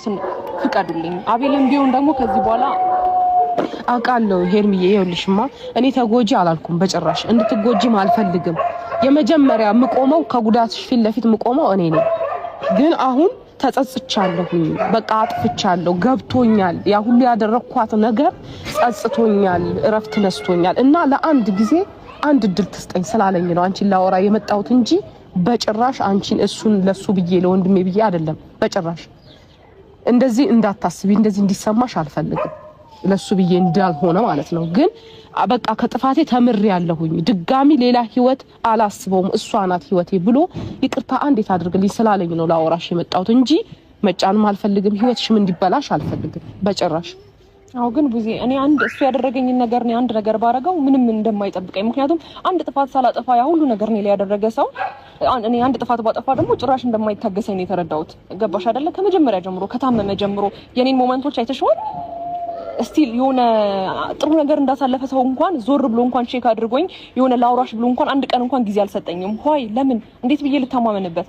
እንድወስን ፍቀዱልኝ። አቤልም ቢሆን ደግሞ ከዚህ በኋላ አውቃለሁ ሄርሚዬ ይኸውልሽማ እኔ ተጎጂ አላልኩም በጭራሽ እንድትጎጂም አልፈልግም የመጀመሪያ ምቆመው ከጉዳትሽ ፊት ለፊት ምቆመው እኔ ነኝ ግን አሁን ተጸጽቻለሁ በቃ አጥፍቻለሁ ገብቶኛል ያ ሁሉ ያደረኳት ነገር ጸጽቶኛል እረፍት ነስቶኛል እና ለአንድ ጊዜ አንድ ድል ተስጠኝ ስላለኝ ነው አንቺን ላወራ የመጣሁት እንጂ በጭራሽ አንቺን እሱን ለሱ ብዬ ለወንድሜ ብዬ አይደለም በጭራሽ እንደዚህ እንዳታስቢ እንደዚህ እንዲሰማሽ አልፈልግም ለሱ ብዬ እንዳልሆነ ማለት ነው ግን በቃ ከጥፋቴ ተምሬያለሁኝ ድጋሚ ሌላ ህይወት አላስበውም እሷ ናት ህይወቴ ብሎ ይቅርታ አንዴት አድርግልኝ ስላለኝ ነው ላወራሽ የመጣሁት እንጂ መጫንም አልፈልግም ህይወትሽም እንዲበላሽ አልፈልግም በጭራሽ አው ግን ቡዜ እኔ አንድ እሱ ያደረገኝ ነገር ነው አንድ ነገር ባረጋው ምንም እንደማይጠብቀኝ ምክንያቱም አንድ ጥፋት ሳላጠፋ ያ ሁሉ ነገር ነው ያደረገ ሰው እኔ አንድ ጥፋት ባጠፋ ደግሞ ጭራሽ እንደማይታገሰኝ ነው የተረዳሁት ገባሽ አይደለ ከመጀመሪያ ጀምሮ ከታመመ ጀምሮ የኔን ሞመንቶች አይተሽዋል ስቲል የሆነ ጥሩ ነገር እንዳሳለፈ ሰው እንኳን ዞር ብሎ እንኳን ቼክ አድርጎኝ የሆነ ላውራሽ ብሎ እንኳን አንድ ቀን እንኳን ጊዜ አልሰጠኝም ሆይ ለምን እንዴት ብዬ ልታማመንበት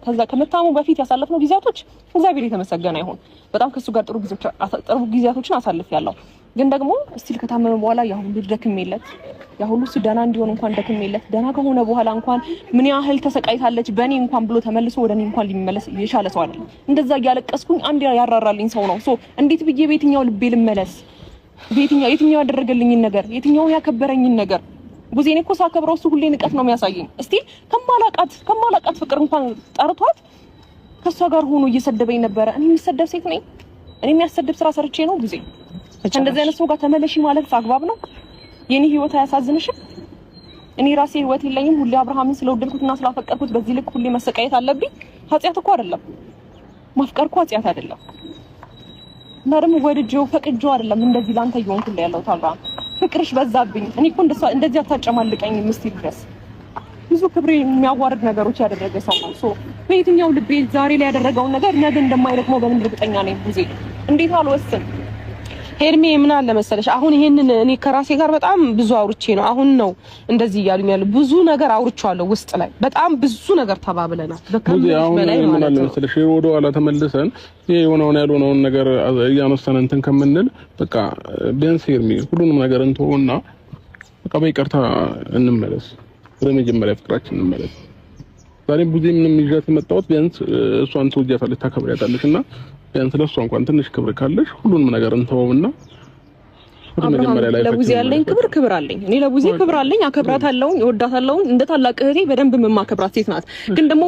ከዛ ከመታመሙ በፊት ያሳለፍነው ጊዜያቶች እግዚአብሔር የተመሰገነ ይሁን በጣም ከሱ ጋር ጥሩ ጊዜያቶችን አሳልፌያለሁ ግን ደግሞ ስቲል ከታመመ በኋላ ያ ሁሉ ደክሜለት ያ ሁሉ ደህና እንዲሆን እንኳን ደክሜለት ደህና ከሆነ በኋላ እንኳን ምን ያህል ተሰቃይታለች በእኔ እንኳን ብሎ ተመልሶ ወደኔ እንኳን ሊመለስ የቻለ ሰው አይደለም እንደዛ ያለቀስኩኝ አንድ ያራራልኝ ሰው ነው ሶ እንዴት ብዬ በየትኛው ልቤ ልመለስ የትኛው ያደረገልኝ ነገር የትኛው ያከበረኝ ነገር ቡዜኔ እኮ ሳከብረው እሱ ሁሌ ንቀት ነው የሚያሳየኝ እስቲ ከማላቃት ፍቅር እንኳን ጠርቷት ከሷ ጋር ሆኖ እየሰደበኝ ነበር እኔ የሚሰደብ ሴት ነኝ እኔ የሚያሰድብ ስራ ሰርቼ ነው ቡዜ እንደዚህ አይነት ሰው ጋር ተመለሺ ማለት አግባብ ነው የኔ ህይወት አያሳዝንሽም እኔ ራሴ ህይወት የለኝም ሁሌ አብርሃምን ስለወደድኩትና ስላፈቀርኩት በዚህ ልክ ሁሌ መሰቃየት አለብኝ ኃጢያት እኮ አይደለም ማፍቀር እኮ ኃጢያት አይደለም እና ደግሞ ወድጄው ፈቅጄው አይደለም እንደዚህ ላንተ ይሆንኩልህ ያለው አብርሃም ፍቅርሽ በዛብኝ እኔ እኮ እንደዚህ አታጨማልቀኝ ምስቲ ድረስ ብዙ ክብሬ የሚያዋርድ ነገሮች ያደረገ ሰው ነው ሶ በየትኛው ልቤ ዛሬ ላይ ያደረገውን ነገር ነገ እንደማይረክመው በምን እርግጠኛ ነኝ ቡዜ እንዴት አልወስን ሄርሜ ምን አለ መሰለሽ አሁን ይሄንን እኔ ከራሴ ጋር በጣም ብዙ አውርቼ ነው አሁን ነው እንደዚህ እያሉኝ ያለው ብዙ ነገር አውርቻለሁ ውስጥ ላይ በጣም ብዙ ነገር ተባብለናል በከምሽ በላይ ማለት ነው ምን አለ መሰለሽ ወደ ኋላ ተመልሰን ይሄ ያልሆነውን ነገር እያነሳን እንትን ከምንል በቃ ቢያንስ ሄርሜ ሁሉንም ነገር እንተውና በቃ በይቅርታ እንመለስ ወደ መጀመሪያ ፍቅራችን እንመለስ ዛሬ ቡዜ ምንም ይዣት የመጣሁት ቢያንስ እሷን ትወጃታለሽ ታከብሪያታለሽና ቢያንስ ለሷ እንኳን ትንሽ ክብር ካለሽ ሁሉንም ነገር እንተውና ወደ መጀመሪያ ላይ ለቡዜ ያለኝ ክብር አለኝ እኔ ለቡዜ ክብር አለኝ አከብራታለሁ እወዳታለሁ እንደ ታላቅ እህቴ በደንብ የማከብራት ሴት ናት ግን ደግሞ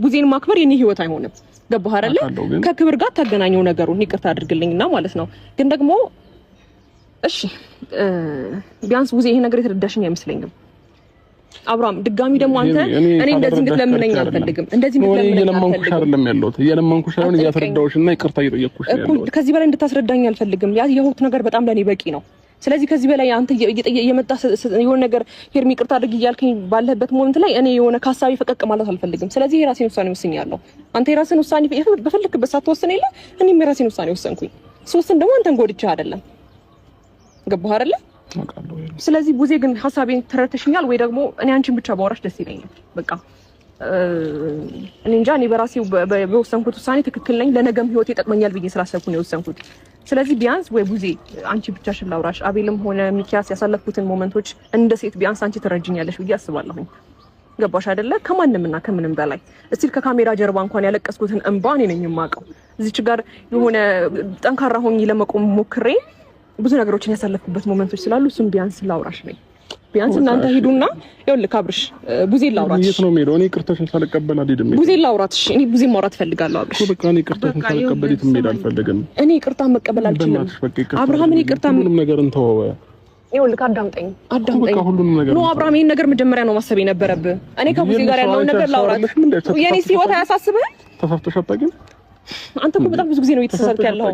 ቡዜን ማክበር የኔ ህይወት አይሆንም ገባህ አይደለ ከክብር ጋር ታገናኘው ነገሩን ይቅርታ አድርግልኝና ማለት ነው ግን ደግሞ እሺ ቢያንስ ቡዜ ይሄ ነገር የተረዳሽኝ አይመስለኝም አብራም ድጋሚ ደግሞ አንተ እኔ እንደዚህ እንድትለምነኝ አልፈልግም እንደዚህ እንድትለምነኝ አይደለም ያለሁት እየለመንኩሽ አይሆን እያተረዳሁሽና ይቅርታ እየጠየቅኩሽ ነው ያለሁት ከዚህ በላይ እንድታስረዳኝ አልፈልግም ያ የሆት ነገር በጣም ለኔ በቂ ነው ስለዚህ ከዚህ በላይ አንተ እየመጣ የሆነ ነገር ሄርሚ ይቅርታ አድርግ እያልከኝ ባለህበት ሞመንት ላይ እኔ የሆነ ካሳቢ ፈቀቅ ማለት አልፈልግም ስለዚህ የራሴን ውሳኔ ወስኛለሁ አንተ የራስን ውሳኔ በፈልክበት ሳትወስን የለ እኔም የራሴን ውሳኔ ወሰንኩኝ ሶስትን ደግሞ አንተን ጎድቼ አይደለም ገባህ አይደለ ስለዚህ ቡዜ ግን ሐሳቤን ተረተሽኛል ወይ ደግሞ እኔ አንቺን ብቻ ባወራሽ ደስ ይለኛል በቃ እኔ እንጃ እኔ በራሴው በወሰንኩት ውሳኔ ትክክል ነኝ ለነገም ህይወት ይጠቅመኛል ብዬ ስላሰብኩ ነው የወሰንኩት ስለዚህ ቢያንስ ወይ ቡዜ አንቺ ብቻሽን ላውራሽ አቤልም ሆነ ሚኪያስ ያሳለፉትን ሞመንቶች እንደ ሴት ቢያንስ አንቺ ትረጅኛለሽ ብዬ አስባለሁ ገባሽ አይደለ ከማንምና ከምንም በላይ እስቲ ከካሜራ ጀርባ እንኳን ያለቀስኩትን እንባ እኔ ነኝ የማውቀው እዚች ጋር የሆነ ጠንካራ ሆኜ ለመቆም ሞክሬ ብዙ ነገሮችን ያሳለፍኩበት ሞመንቶች ስላሉ እሱም ቢያንስ ላውራሽ ነኝ ቢያንስ እናንተ ሄዱና ይኸውልህ አብርሽ ቡዜ ላውራሽ የት ነው የምሄደው እኔ ይቅርታሽን ሳልቀበል አልሄድም ቡዜ ላውራሽ እኔ ቡዜ ማውራት ፈልጋለሁ አብርሽ በቃ እኔ ይቅርታሽን ሳልቀበል የትም መሄድ አልፈልግም እኔ ይቅርታ መቀበል አልችልም አብርሃም እኔ ይቅርታ ሁሉንም ነገር እንተወው ይኸውልህ አዳምጠኝ ነው አብርሃም ይሄን ነገር መጀመሪያ ነው ማሰብ የነበረብህ እኔ ከቡዜ ጋር ያለውን ነገር ላውራሽ የኔ ህይወት አያሳስብህም ተሳስተሽ አታውቂም አንተ እኮ በጣም ብዙ ጊዜ ነው የተሳሳትክ ያለው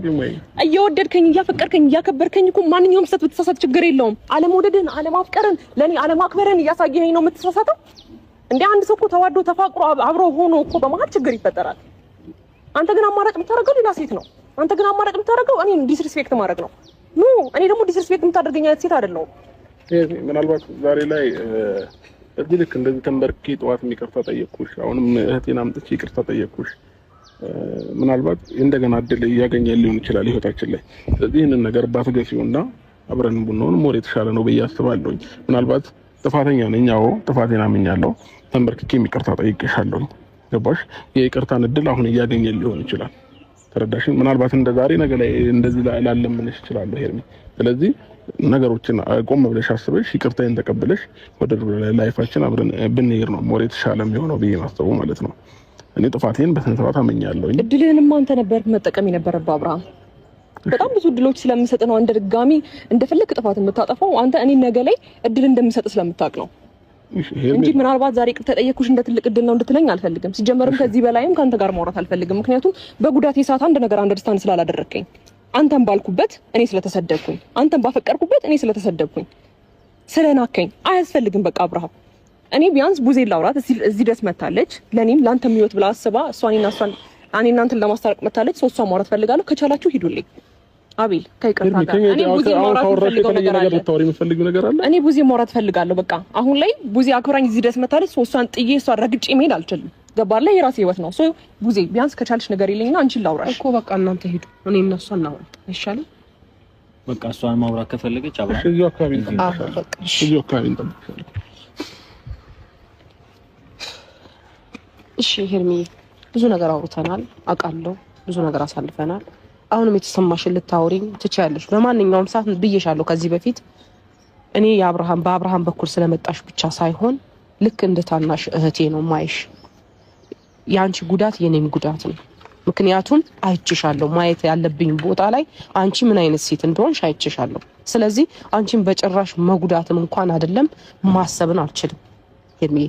እየወደድከኝ እያፈቀርከኝ እያከበርከኝ እኮ ማንኛውም ሰት ብትሳሳት ችግር የለውም አለመውደድን አለማፍቀርን ለኔ አለማክበርን እያሳየኸኝ ነው የምትሳሳተው እንዴ አንድ ሰው እኮ ተዋዶ ተፋቅሮ አብሮ ሆኖ እኮ በመሀል ችግር ይፈጠራል አንተ ግን አማራጭ የምታደርገው ሌላ ሴት ነው አንተ ግን አማራጭ የምታደርገው እኔን ዲስሪስፔክት ማድረግ ነው እኔ ደግሞ ዲስሪስፔክት የምታደርገኝ አይነት ሴት አይደለሁም ምናልባት ዛሬ ላይ እዚህ ልክ እንደዚህ ተንበርኬ ጠዋት ይቅርታ ጠየቅኩሽ አሁንም እህቴን አምጥቼ ይቅርታ ጠየቅኩሽ ምናልባት እንደገና እድል እያገኘን ሊሆን ይችላል ህይወታችን ላይ። ስለዚህ ይህንን ነገር ባትገፊውና አብረን ብንሆን ሞር የተሻለ ነው ብዬ አስባለሁ። ምናልባት ጥፋተኛ ነኝ፣ አዎ ጥፋቴን አምኛለሁ፣ ተንበርክኬ ይቅርታ ጠይቄሻለሁ። ገባሽ? የይቅርታን እድል አሁን እያገኘን ሊሆን ይችላል። ተረዳሽኝ? ምናልባት እንደዛሬ ነገ ላይ እንደዚህ ላለምንሽ እችላለሁ ሄርሚ። ስለዚህ ነገሮችን ቆም ብለሽ አስበሽ ይቅርታዬን ተቀብለሽ ወደ ላይፋችን አብረን ብንሄድ ነው ሞር የተሻለ የሚሆነው ብዬ ማስበው ማለት ነው። እኔ ጥፋቴን በስነ ስርዓት አመኛለሁ። እድልህንማ አንተ ነበር መጠቀም የነበረብህ አብርሃም። በጣም ብዙ እድሎች ስለምሰጥ ነው እንደ ድጋሚ እንደፈለክ ጥፋት የምታጠፋው አንተ። እኔ ነገ ላይ እድል እንደምሰጥ ስለምታውቅ ነው እንጂ ምናልባት ዛሬ ይቅርታ ጠየቅኩሽ እንደ ትልቅ እድል ነው እንድትለኝ አልፈልግም። ሲጀመርም ከዚህ በላይም ካንተ ጋር ማውራት አልፈልግም። ምክንያቱም በጉዳቴ ሰዓት አንድ ነገር አንደርስታንድ ስላላደረከኝ፣ አንተን ባልኩበት እኔ ስለተሰደብኩኝ፣ አንተን ባፈቀርኩበት እኔ ስለተሰደብኩኝ፣ ስለናከኝ አያስፈልግም። በቃ አብርሃም እኔ ቢያንስ ቡዜ ላውራት እዚህ ድረስ መታለች። ለኔም ላንተም ህይወት ብላ አስባ እኔና እናንተን ለማስታረቅ መታለች። ሶስቷ ማውራት ፈልጋለሁ። ከቻላችሁ ሂዱልኝ። አቤል ከይቅርታ ጋር እኔ ቡዜ ማውራት ፈልጋለሁ አለ። እኔ ቡዜ ማውራት ፈልጋለሁ። በቃ አሁን ላይ ቡዜ አክብራኝ እዚህ ድረስ መታለች። ሶስቷን ጥዬ እሷን ረግጬ መሄድ አልችልም። ገባለ? የራሴ ህይወት ነው። ቡዜ ቢያንስ ከቻልሽ ነገር ይለኝና አንቺን ላውራሽ እኮ። በቃ እናንተ ሂዱ፣ እኔ እና እሷ እናውራ አይሻልም? በቃ እሷን ማውራት ከፈለገች አብራ እዚሁ አካባቢ እንጠብቅሻለን። እሺ ሄርሚዬ፣ ብዙ ነገር አውርተናል፣ አውቃለሁ። ብዙ ነገር አሳልፈናል። አሁንም የተሰማሽን ልታወሪኝ ትችያለሽ። በማንኛውም ሰዓት ብዬሻለሁ ከዚህ በፊት እኔ በአብርሃም በኩል ስለመጣሽ ብቻ ሳይሆን ልክ እንደ ታናሽ እህቴ ነው ማይሽ። የአንቺ ጉዳት የኔም ጉዳት ነው። ምክንያቱም አይችሻለሁ፣ ማየት ያለብኝ ቦታ ላይ አንቺ ምን አይነት ሴት እንደሆንሽ አይችሻለሁ። ስለዚህ አንቺን በጭራሽ መጉዳትም እንኳን አይደለም ማሰብን አልችልም። ሄርሚዬ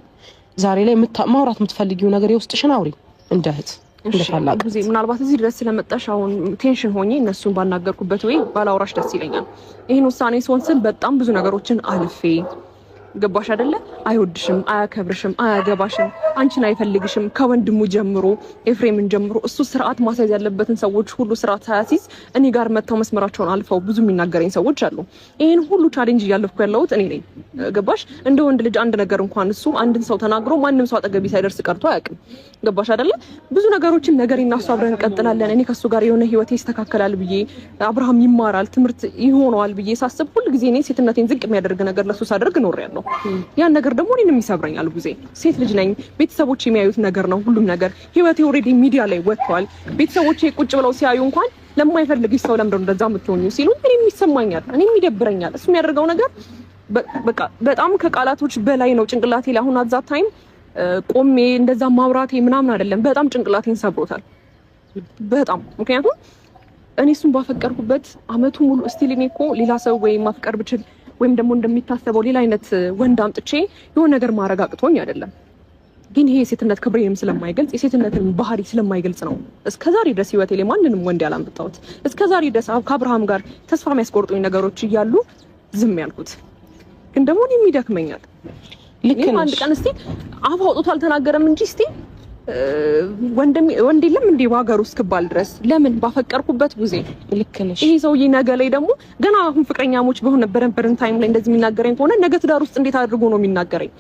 ዛሬ ላይ ማውራት የምትፈልጊው ነገር የውስጥሽን አውሪ እንደ እህት እንደታላቅ ጊዜ። ምናልባት እዚህ ድረስ ስለመጣሽ አሁን ቴንሽን ሆኜ እነሱን ባናገርኩበት ወይ ባላውራሽ ደስ ይለኛል። ይሄን ውሳኔ ሲሆን ስል በጣም ብዙ ነገሮችን አልፌ ገባሽ አይደለ? አይወድሽም፣ አያከብርሽም፣ አያገባሽም፣ አንቺን አይፈልግሽም። ከወንድሙ ጀምሮ ኤፍሬምን ጀምሮ እሱ ስርዓት ማስያዝ ያለበትን ሰዎች ሁሉ ስርዓት ሳያሲዝ እኔ ጋር መተው መስመራቸውን አልፈው ብዙ የሚናገረኝ ሰዎች አሉ። ይሄን ሁሉ ቻሌንጅ እያለፍኩ ያለሁት እኔ ነኝ። ገባሽ? እንደ ወንድ ልጅ አንድ ነገር እንኳን እሱ አንድን ሰው ተናግሮ ማንም ሰው አጠገቢ ሳይደርስ ቀርቶ አያውቅም። ገባሽ አይደለ? ብዙ ነገሮችን ነገር እናሱ አብረን እንቀጥላለን። እኔ ከሱ ጋር የሆነ ህይወቴ ይስተካከላል ብዬ አብርሃም ይማራል ትምህርት ይሆነዋል ብዬ ሳስብ ሁሉ ጊዜ እኔ ሴትነቴን ዝቅ የሚያደርግ ነገር ለሱ ሳደርግ ኖሬያለሁ። ያን ነገር ደግሞ እኔንም ይሰብረኛል። ቡዜ ሴት ልጅ ነኝ። ቤተሰቦቼ የሚያዩት ነገር ነው ሁሉም ነገር። ህይወቴ ኦልሬዲ ሚዲያ ላይ ወጥቷል። ቤተሰቦቼ ቁጭ ብለው ሲያዩ እንኳን ለማይፈልግሽ ሰው ለምንድነው እንደዛ የምትሆኚ ሲሉ እኔም ይሰማኛል፣ እኔም ይደብረኛል። እሱ የሚያደርገው ነገር በቃ በጣም ከቃላቶች በላይ ነው። ጭንቅላቴ ላይ አሁን አዛ ታይም ቆሜ እንደዛ ማውራቴ ምናምን አይደለም፣ በጣም ጭንቅላቴን ሰብሮታል በጣም። ምክንያቱም እኔ እሱን ባፈቀርኩበት አመቱ ሙሉ እስቲል እኔ እኮ ሌላ ሰው ወይ ማፍቀር ብችል ወይም ደግሞ እንደሚታሰበው ሌላ አይነት ወንድ አምጥቼ የሆነ ነገር ማረግ አቅቶኝ አይደለም፣ ግን ይሄ የሴትነት ክብሬንም ስለማይገልጽ የሴትነትን ባህሪ ስለማይገልጽ ነው እስከዛሬ ድረስ ህይወቴ ላይ ማንንም ወንድ ያላመጣሁት። እስከዛሬ ድረስ ከአብርሃም ጋር ተስፋ የሚያስቆርጡኝ ነገሮች እያሉ ዝም ያልኩት። ግን ደግሞ እኔም ይደክመኛል። ልክ አንድ ቀን እስቲ አፍ አውጥቶ አልተናገረም እንጂ እስቲ ወንድ የለም እንዴ በሀገር ውስጥ ክባል ድረስ ለምን ባፈቀርኩበት ቡዜ ልክ ነሽ። ይሄ ሰውዬ ነገ ላይ ደግሞ ገና አሁን ፍቅረኛሞች በነበረን ታይም ላይ እንደዚህ የሚናገረኝ ከሆነ ነገ ትዳር ውስጥ እንዴት አድርጎ ነው የሚናገረኝ?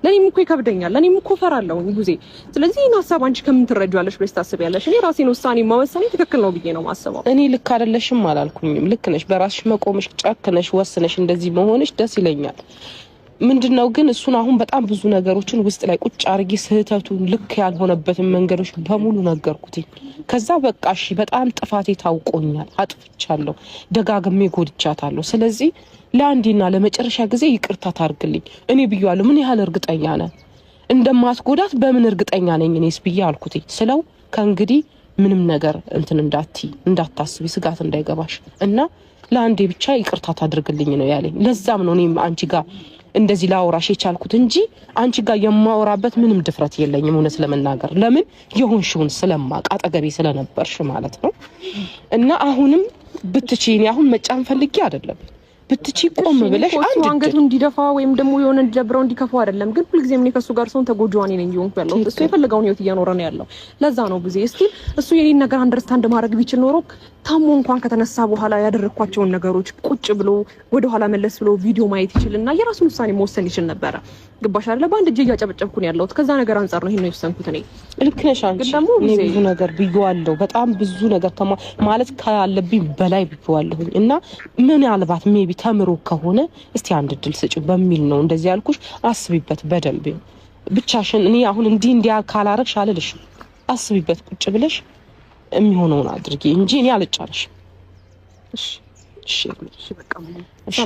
ለኔም እኮ ይከብደኛል፣ ለኔም እኮ ፈራለሁ ቡዜ። ስለዚህ ይሄን ሀሳብ አንቺ ከምን ትረጃለሽ ብለሽ ታስቢያለሽ? እኔ ራሴን ውሳኔ መወሰኔ ትክክል ነው ብዬ ነው ማስበው። እኔ ልክ አይደለሽም አላልኩኝም። ልክ ነሽ። በራስሽ መቆምሽ፣ ጨክነሽ ወስነሽ እንደዚህ መሆንሽ ደስ ይለኛል። ምንድነው ግን እሱን አሁን በጣም ብዙ ነገሮችን ውስጥ ላይ ቁጭ አርጊ ስህተቱን ልክ ያልሆነበትን መንገዶች በሙሉ ነገርኩትኝ። ከዛ በቃ እሺ በጣም ጥፋቴ ታውቆኛል፣ አጥፍቻለሁ፣ ደጋግሜ ጎድቻታለሁ። ስለዚህ ለአንዴና ለመጨረሻ ጊዜ ይቅርታ ታርግልኝ። እኔ ብያለሁ። ምን ያህል እርግጠኛ ነህ እንደማትጎዳት? በምን እርግጠኛ ነኝ እኔስ ብዬ አልኩትኝ ስለው ከእንግዲህ ምንም ነገር እንትን እንዳታስቢ፣ ስጋት እንዳይገባሽ እና ለአንዴ ብቻ ይቅርታ ታድርግልኝ ነው ያለኝ። ለዛም ነው እኔም አንቺ ጋር እንደዚህ ላውራሽ የቻልኩት እንጂ አንቺ ጋር የማወራበት ምንም ድፍረት የለኝም እውነት ለመናገር። ለምን የሆንሽውን ስለማቅ አጠገቤ ስለነበርሽ ማለት ነው። እና አሁንም ብትችይኝ አሁን መጫን ፈልጌ አይደለም፣ ብትቺ ቆም ብለሽ አንድ አንገቱን እንዲደፋ ወይም ደግሞ የሆነ እንዲደብረው እንዲከፋው አይደለም። ግን ሁልጊዜም እኔ ከሱ ጋር ሰውን ተጎጂዋኔ ነኝ ይሁን ያለው እሱ የፈለገውን ህይወት እየኖረ ነው ያለው። ለዛ ነው ብዙ እስቲ እሱ የኔን ነገር አንደርስታንድ ማድረግ ቢችል ኖሮ ታሞ እንኳን ከተነሳ በኋላ ያደረኳቸውን ነገሮች ቁጭ ብሎ ወደ ኋላ መለስ ብሎ ቪዲዮ ማየት ይችላልና የራሱን ውሳኔ መወሰን ይችል ነበር። ግባሽ አይደለ? በአንድ እጄ እያጨበጨብኩ ነው ያለሁት። ከዛ ነገር አንፃር ነው ይሄን ነው የወሰንኩት እኔ። ልክ ነሽ አንቺ። እኔ ብዙ ነገር ብዬዋለሁ። በጣም ብዙ ነገር ማለት ካለብኝ በላይ ብዬዋለሁ እና ምናልባት ሜቢ ተምሮ ከሆነ እስቲ አንድ እድል ስጪው በሚል ነው እንደዚህ ያልኩሽ። አስቢበት በደንብ ብቻሽን። እኔ አሁን እንዲህ ካላረግሽ አልልሽም። አስቢበት ቁጭ ብለሽ የሚሆነውን አድርጊ እንጂ እኔ አልጫለሽም። እሺ እሺ እሺ በቃ እሺ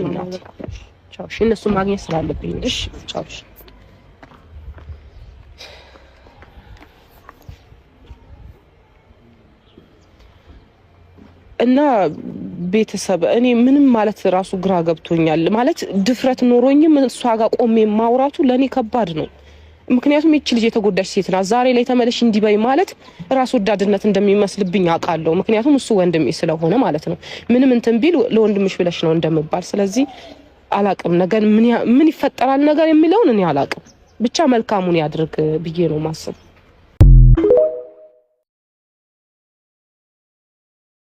ቻው። እሺ እነሱ ማግኘት ስላለብኝ እሺ ቻው። እና ቤተሰብ እኔ ምንም ማለት ራሱ ግራ ገብቶኛል። ማለት ድፍረት ኖሮኝም እሷ ጋር ቆሜ ማውራቱ ለኔ ከባድ ነው። ምክንያቱም እቺ ልጅ የተጎዳች ሴት ናት። ዛሬ ላይ ተመለሽ እንዲበይ ማለት ራስ ወዳድነት እንደሚመስልብኝ አውቃለሁ። ምክንያቱም እሱ ወንድሜ ስለሆነ ማለት ነው። ምንም እንትን ቢል ለወንድምሽ ብለሽ ነው እንደምባል። ስለዚህ አላቅም ነገር ምን ይፈጠራል ነገር የሚለውን እኔ አላቅም። ብቻ መልካሙን ያድርግ ብዬ ነው ማሰብ።